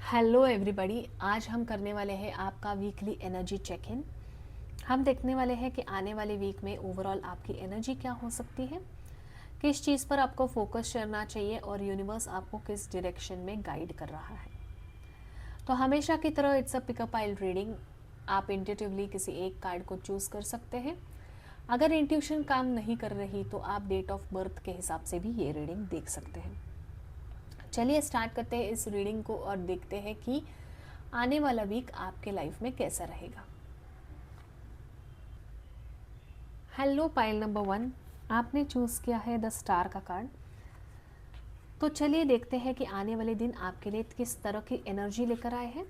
Hello everybody, आज हम करने वाले हैं आपका वीकली एनर्जी चेक इन। हम देखने वाले हैं कि आने वाले वीक में ओवरऑल आपकी एनर्जी क्या हो सकती है, किस चीज़ पर आपको फोकस करना चाहिए और यूनिवर्स आपको किस डायरेक्शन में गाइड कर रहा है। तो हमेशा की तरह it's a pick a pile reading. आप इंट्यूटिवली किसी एक कार्ड को चूज़ कर सकते हैं। अगर इंट्यूशन काम नहीं कर रही तो आप डेट ऑफ बर्थ के हिसाब से भी ये रीडिंग देख सकते हैं। चलिए स्टार्ट करते हैं इस रीडिंग को और देखते हैं कि आने वाला वीक आपके लाइफ में कैसा रहेगा। हेलो पाइल नंबर 1, आपने चूज़ किया है द स्टार का कार्ड। तो चलिए देखते हैं कि आने वाले दिन आपके लिए किस तरह की एनर्जी लेकर आए हैं।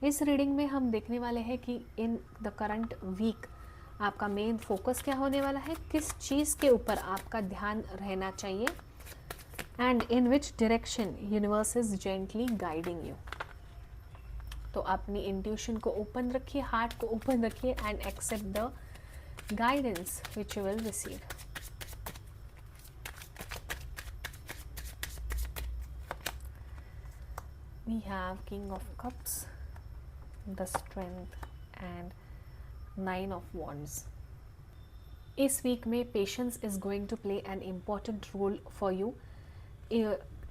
इस रीडिंग में हम देखने वाले हैं कि इन द करंट वीक आपका मेन फोकस क्या होने वाला है, किस चीज़ के ऊपर आपका ध्यान रहना चाहिए and in which direction universe is gently guiding you. तो अपनी इंट्यूशन को ओपन रखिए, हार्ट को ओपन रखिए and accept the guidance which you will receive. We have king of cups, the strength and 9 of wands. इस week में patience is going to play an important role for you.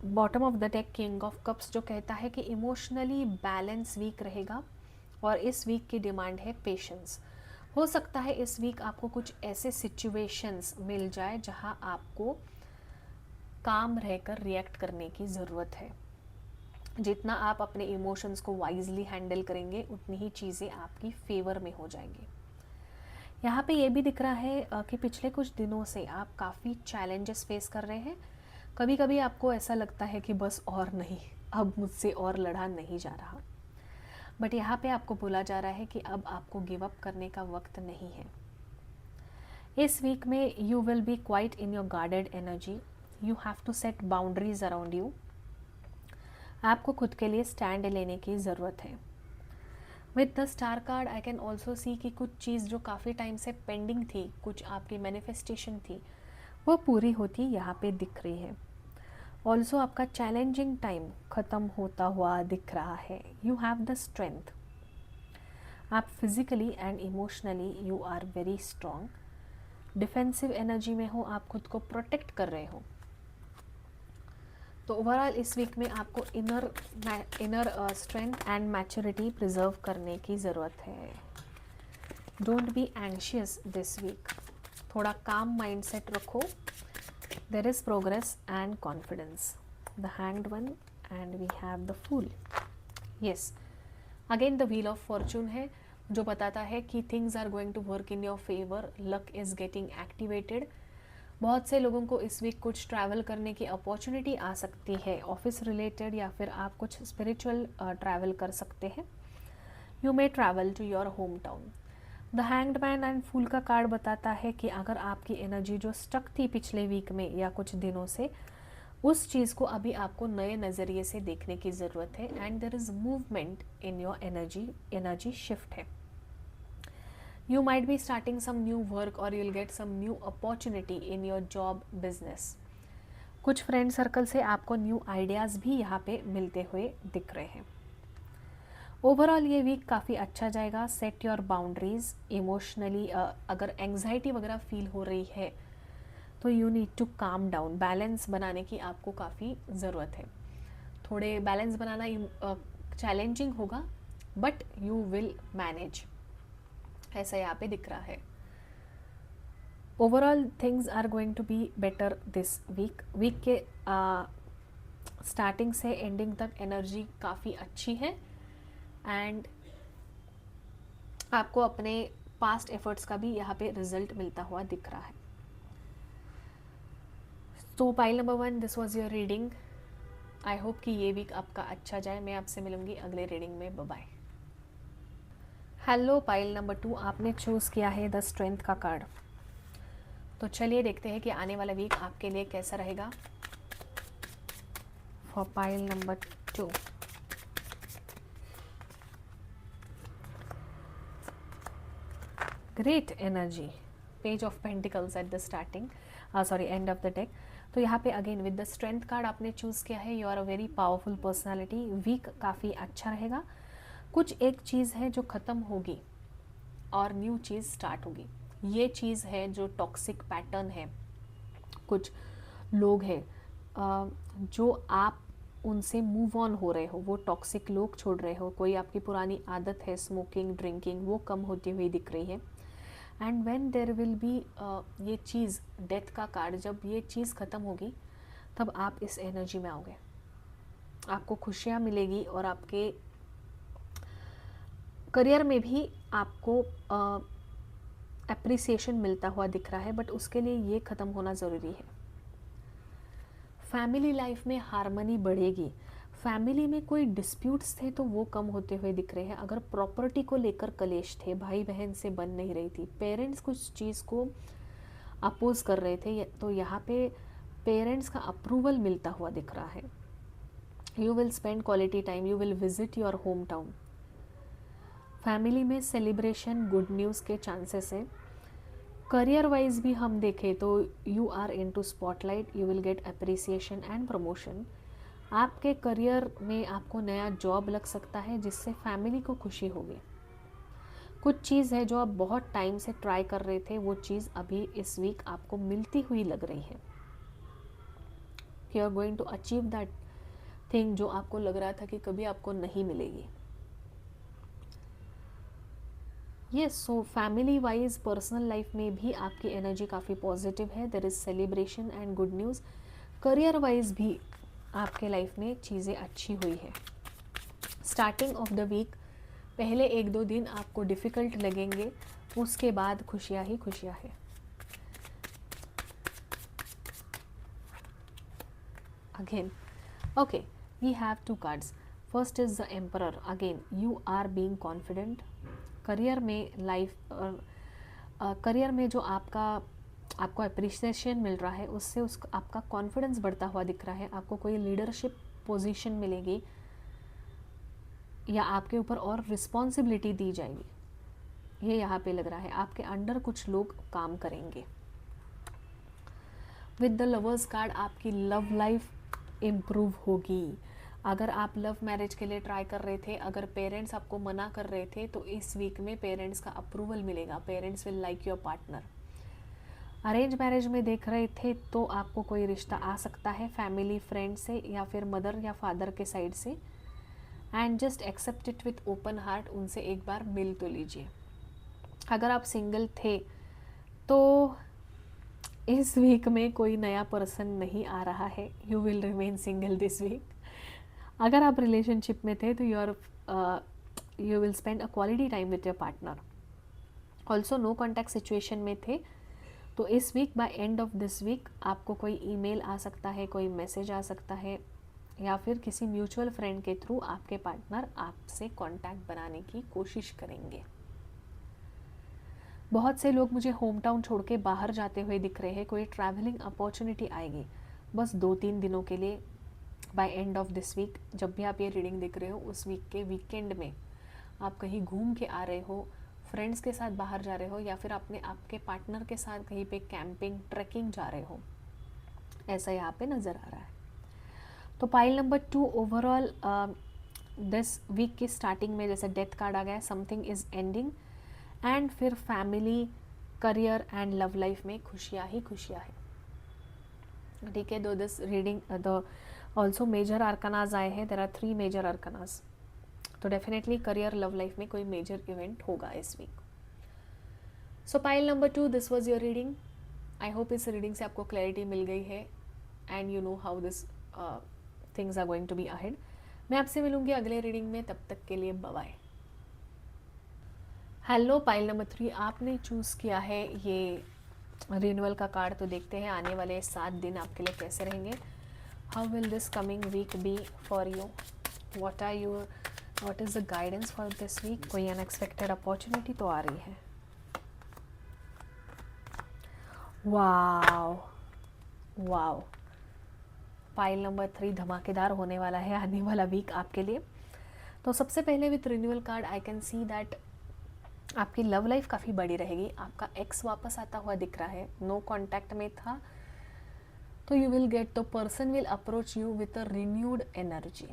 Bottom of the deck king of cups जो कहता है कि emotionally balance week रहेगा और इस week की डिमांड है पेशेंस। हो सकता है इस वीक आपको कुछ ऐसे सिचुएशंस मिल जाए जहां आपको काम रहकर रिएक्ट करने की ज़रूरत है। जितना आप अपने इमोशंस को वाइजली हैंडल करेंगे उतनी ही चीज़ें आपकी फेवर में हो जाएंगी। यहाँ पे ये भी दिख रहा है कि पिछले कुछ दिनों से आप काफ़ी चैलेंजेस फेस कर रहे हैं। कभी कभी आपको ऐसा लगता है कि बस और नहीं, अब मुझसे और लड़ा नहीं जा रहा। बट यहाँ पे आपको बोला जा रहा है कि अब आपको गिव अप करने का वक्त नहीं है। इस वीक में you will be quite in your guarded energy. You have to set boundaries around you. आपको खुद के लिए स्टैंड लेने की ज़रूरत है। With the star card I can also see कि कुछ चीज़ जो काफ़ी टाइम से पेंडिंग थी, कुछ आपकी मैनिफेस्टेशन थी, वो पूरी होती यहाँ पे दिख रही है। ऑल्सो आपका चैलेंजिंग टाइम ख़त्म होता हुआ दिख रहा है। You have the strength. आप physically and emotionally you are very strong. Defensive energy में हो, आप खुद को प्रोटेक्ट कर रहे हो। तो ओवरऑल इस वीक में आपको inner strength and maturity preserve करने की ज़रूरत है। Don't be anxious this week. थोड़ा काम माइंडसेट रखो। There is progress and confidence. The hanged one and we have the fool. Yes, again the wheel of fortune है जो बताता है कि things are going to work in your favour. Luck is getting activated. बहुत से लोगों को इस वीक कुछ ट्रैवल करने की अपॉर्चुनिटी आ सकती है, ऑफिस रिलेटेड, या फिर आप कुछ स्पिरिचुअल ट्रैवल कर सकते हैं। You may travel to your home town. The hanged man and fool का कार्ड बताता है कि अगर आपकी एनर्जी जो स्टक थी पिछले वीक में या कुछ दिनों से, उस चीज़ को अभी आपको नए नज़रिए से देखने की ज़रूरत है and there is movement in your energy shift है। You might be starting some new work or you'll get some new opportunity in your job business. कुछ फ्रेंड सर्कल से आपको न्यू आइडियाज़ भी यहाँ पे मिलते हुए दिख रहे हैं। ओवरऑल ये वीक काफ़ी अच्छा जाएगा। Set your boundaries. इमोशनली अगर एंग्जाइटी वगैरह फील हो रही है तो you need to calm down. Balance बनाने की आपको काफ़ी ज़रूरत है। थोड़े बैलेंस बनाना चैलेंजिंग होगा बट यू विल मैनेज, ऐसा यहाँ पे दिख रहा है। Overall things are going to be better this week. Week के स्टार्टिंग से एंडिंग तक एनर्जी काफ़ी अच्छी है एंड आपको अपने पास्ट एफर्ट्स का भी यहाँ पे रिजल्ट मिलता हुआ दिख रहा है। तो pile number 1, this was your reading. I hope कि ये वीक आपका अच्छा जाए। मैं आपसे मिलूंगी अगले रीडिंग में। Bye bye. Hello pile number 2, आपने चूज़ किया है द स्ट्रेंथ का कार्ड। तो चलिए देखते हैं कि आने वाला वीक आपके लिए कैसा रहेगा। For pile number 2, great energy, page of pentacles at the starting, end of the deck. तो यहाँ पे again with the strength card आपने चूज़ किया है, you are a very powerful personality. Week काफ़ी अच्छा रहेगा। कुछ एक चीज़ है जो ख़त्म होगी और न्यू चीज़ स्टार्ट होगी। ये चीज़ है जो टॉक्सिक पैटर्न है, कुछ लोग हैं जो आप उनसे मूव ऑन हो रहे हो, वो टॉक्सिक लोग छोड़ रहे हो। कोई आपकी पुरानी आदत है स्मोकिंग ड्रिंकिंग, वो कम होती हुई दिख रही है। And when there will be ये चीज़, डेथ का कार्ड, जब ये चीज़ ख़त्म होगी तब आप इस एनर्जी में आओगे, आपको खुशियाँ मिलेगी और आपके करियर में भी आपको एप्रिसिएशन मिलता हुआ दिख रहा है, बट उसके लिए ये ख़त्म होना ज़रूरी है। फैमिली लाइफ में हार्मनी बढ़ेगी। फैमिली में कोई डिस्प्यूट्स थे तो वो कम होते हुए दिख रहे हैं। अगर प्रॉपर्टी को लेकर कलेश थे, भाई बहन से बन नहीं रही थी, पेरेंट्स कुछ चीज़ को अपोज कर रहे थे, तो यहाँ पे पेरेंट्स का अप्रूवल मिलता हुआ दिख रहा है। You will spend quality time, you will visit your home town. Family में सेलिब्रेशन, गुड न्यूज़ के चांसेस हैं। करियर वाइज भी हम देखें तो you are in to spotlight, you will get appreciation and promotion. आपके करियर में आपको नया जॉब लग सकता है जिससे फैमिली को खुशी होगी। कुछ चीज़ है जो आप बहुत टाइम से ट्राई कर रहे थे, वो चीज़ अभी इस वीक आपको मिलती हुई लग रही है। You are going to achieve that thing जो आपको लग रहा था कि कभी आपको नहीं मिलेगी। Yes, so family wise personal life में भी आपकी एनर्जी काफ़ी पॉजिटिव है। There is celebration and good news. Career wise भी आपके लाइफ में चीज़ें अच्छी हुई है। स्टार्टिंग ऑफ द वीक पहले 1-2 दिन आपको डिफ़िकल्ट लगेंगे, उसके बाद खुशियाँ ही खुशियाँ हैं। Again okay, we have 2 cards. First is the emperor. Again you are being confident. Career में करियर में जो आपको अप्रिसिएशन मिल रहा है, उससे आपका कॉन्फिडेंस बढ़ता हुआ दिख रहा है। आपको कोई लीडरशिप पोजीशन मिलेगी या आपके ऊपर और रिस्पॉन्सिबिलिटी दी जाएगी, ये यहाँ पे लग रहा है। आपके अंडर कुछ लोग काम करेंगे। विद द लवर्स कार्ड आपकी लव लाइफ इम्प्रूव होगी। अगर आप लव मैरिज के लिए ट्राई कर रहे थे, अगर पेरेंट्स आपको मना कर रहे थे, तो इस वीक में पेरेंट्स का अप्रूवल मिलेगा। Parents will like your partner. Arrange marriage में देख रहे थे तो आपको कोई रिश्ता आ सकता है फैमिली फ्रेंड से या फिर मदर या फादर के साइड से। And just accept it with open heart, उनसे एक बार मिल तो लीजिए। अगर आप सिंगल थे तो इस वीक में कोई नया पर्सन नहीं आ रहा है, you will remain single this week. अगर आप रिलेशनशिप में थे तो you will spend a quality time with your partner. Also no contact situation में थे तो इस week by end of this week आपको कोई ईमेल आ सकता है, कोई मैसेज आ सकता है, या फिर किसी म्यूचुअल फ्रेंड के थ्रू आपके पार्टनर आपसे कांटेक्ट बनाने की कोशिश करेंगे। बहुत से लोग मुझे होम टाउन छोड़ के बाहर जाते हुए दिख रहे हैं। कोई ट्रैवलिंग अपॉर्चुनिटी आएगी बस 2-3 दिनों के लिए by end of this week. जब भी आप ये रीडिंग देख रहे हो उस वीक के वीकेंड में आप कहीं घूम के आ रहे हो, फ्रेंड्स के साथ बाहर जा रहे हो, या फिर आपके पार्टनर के साथ कहीं पे कैंपिंग ट्रैकिंग जा रहे हो, ऐसा यहाँ पे नज़र आ रहा है। तो pile number 2 overall this week की स्टार्टिंग में जैसे डेथ कार्ड आ गया, समथिंग इज़ एंडिंग, एंड फिर family, career and love life में खुशियाँ ही खुशियाँ है। ठीक है, though this reading the also major arcanas आए हैं। There are 3 major arcanas. तो डेफिनेटली करियर लव लाइफ में कोई मेजर इवेंट होगा इस week. So pile number 2, this was your reading. I hope इस रीडिंग से आपको क्लैरिटी मिल गई है and you know how this things are going to be ahead. मैं आपसे मिलूंगी अगले रीडिंग में, तब तक के लिए bye bye. Hello, pile number 3 आपने चूज़ किया है ये रिन्यूअल का कार्ड। तो देखते हैं आने वाले 7 दिन आपके लिए कैसे रहेंगे। How will this coming week be for you? What is the guidance for this week? कोई अनएक्सपेक्टेड अपॉर्चुनिटी तो आ रही है। वाव, पाइल नंबर 3 धमाकेदार होने वाला है आने वाला वीक आपके लिए। तो सबसे पहले with renewal card I can see that आपकी लव लाइफ काफ़ी बड़ी रहेगी। आपका एक्स वापस आता हुआ दिख रहा है, नो कांटेक्ट में था तो you will gate, the person will approach you with a renewed energy.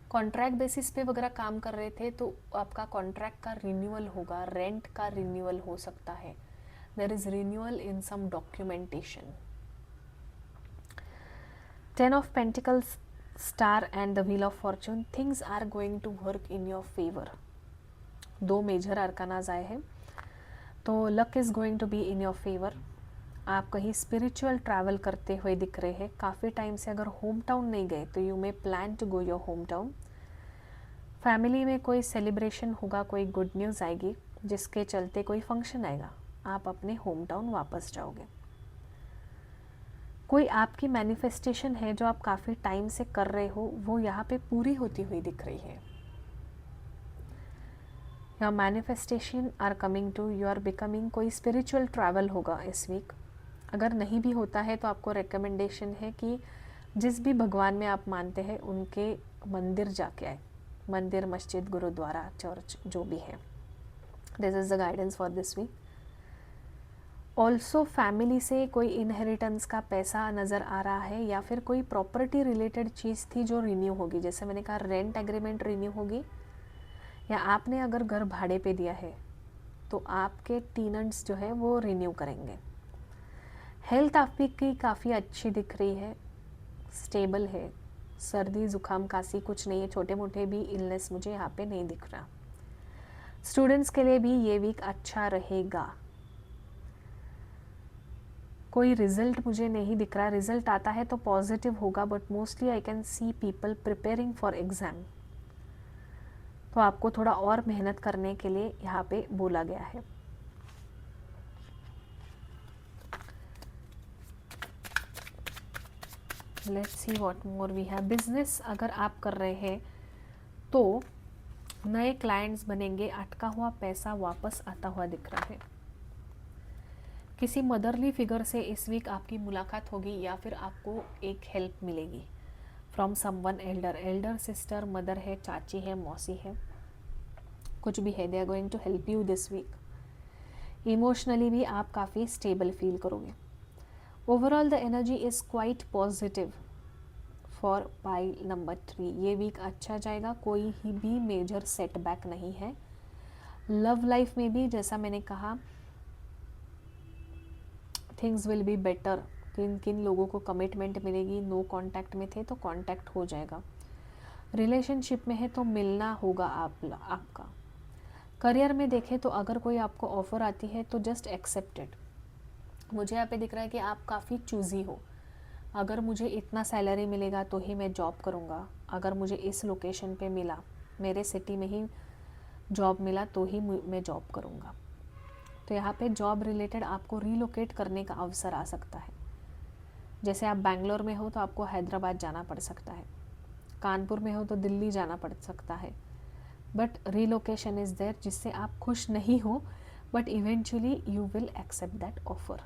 Contract basis पे वगैरह काम कर रहे थे तो आपका कॉन्ट्रैक्ट का रिन्यूअल होगा, रेंट का रिन्यूअल हो सकता है, there is renewal in some documentation. 10 of Pentacles, Star and the Wheel of Fortune, things are going to work in your favor। दो मेजर आर्कानाज आए हैं, तो luck is going to be in your favour. आप कहीं spiritual travel करते हुए दिख रहे हैं, काफ़ी टाइम से अगर होम टाउन नहीं गए तो you may plan to go your home town. Family में कोई सेलिब्रेशन होगा, कोई गुड न्यूज़ आएगी जिसके चलते कोई फंक्शन आएगा, आप अपने होम टाउन वापस जाओगे। कोई आपकी मैनिफेस्टेशन है जो आप काफ़ी टाइम से कर रहे हो, वो यहाँ पे पूरी होती हुई दिख रही है। Your manifestation are coming to, you are becoming, कोई स्पिरिचुअल ट्रैवल होगा इस वीक। अगर नहीं भी होता है तो आपको रिकमेंडेशन है कि जिस भी भगवान में आप मानते हैं उनके मंदिर जाके आए, मंदिर, मस्जिद, गुरुद्वारा, चर्च, जो भी है। This is the guidance for this week. Also family से कोई इनहेरिटेंस का पैसा नज़र आ रहा है, या फिर कोई प्रॉपर्टी रिलेटेड चीज़ थी जो रिन्यू होगी। जैसे मैंने कहा, रेंट एग्रीमेंट रिन्यू होगी, या आपने अगर घर भाड़े पे दिया है तो आपके टेनेंट्स जो है वो रिन्यू करेंगे। हेल्थ आपकी काफ़ी अच्छी दिख रही है, स्टेबल है, सर्दी जुकाम खांसी कुछ नहीं है, छोटे मोटे भी इलनेस मुझे यहाँ पे नहीं दिख रहा। स्टूडेंट्स के लिए भी ये वीक अच्छा रहेगा। कोई रिजल्ट मुझे नहीं दिख रहा, रिजल्ट आता है तो पॉजिटिव होगा, but mostly I can see people preparing for exam. तो आपको थोड़ा और मेहनत करने के लिए यहाँ पे बोला गया है। Let's see what more we have. Business अगर आप कर रहे हैं तो नए क्लाइंट्स बनेंगे, अटका हुआ पैसा वापस आता हुआ दिख रहा है। किसी मदरली फिगर से इस वीक आपकी मुलाकात होगी, या फिर आपको एक हेल्प मिलेगी from someone elder, elder sister, mother है, चाची है, मौसी है, कुछ भी है, they are going to help you this week. Emotionally भी आप काफ़ी स्टेबल फील करोगे। Overall the energy is quite positive for pile number 3। ये वीक अच्छा जाएगा, कोई ही भी मेजर सेटबैक नहीं है। लव लाइफ में भी जैसा मैंने कहा, थिंग्स विल बी बेटर। किन किन लोगों को कमिटमेंट मिलेगी, नो कांटेक्ट में थे तो कांटेक्ट हो जाएगा, रिलेशनशिप में है तो मिलना होगा आपका। करियर में देखें तो अगर कोई आपको ऑफ़र आती है तो जस्ट एक्सेप्ट इट। मुझे यहाँ पे दिख रहा है कि आप काफ़ी चूज़ी हो। अगर मुझे इतना सैलरी मिलेगा तो ही मैं जॉब करूँगा, अगर मुझे इस लोकेशन पे मिला, मेरे सिटी में ही जॉब मिला तो ही मैं जॉब करूँगा। तो यहाँ पे जॉब रिलेटेड आपको रीलोकेट करने का अवसर आ सकता है। जैसे आप बैंगलोर में हो तो आपको हैदराबाद जाना पड़ सकता है, कानपुर में हो तो दिल्ली जाना पड़ सकता है, बट रीलोकेशन इज़ देयर, जिससे आप खुश नहीं हो, but eventually you will accept that offer.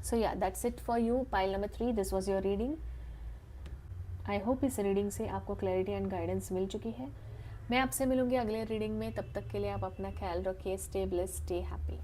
So ya, that's it for you pile number 3। This was your reading. I hope इस रीडिंग से आपको क्लैरिटी एंड गाइडेंस मिल चुकी है। मैं आपसे मिलूंगी अगले रीडिंग में, तब तक के लिए आप अपना ख्याल रखिए। Stay blessed, stay happy.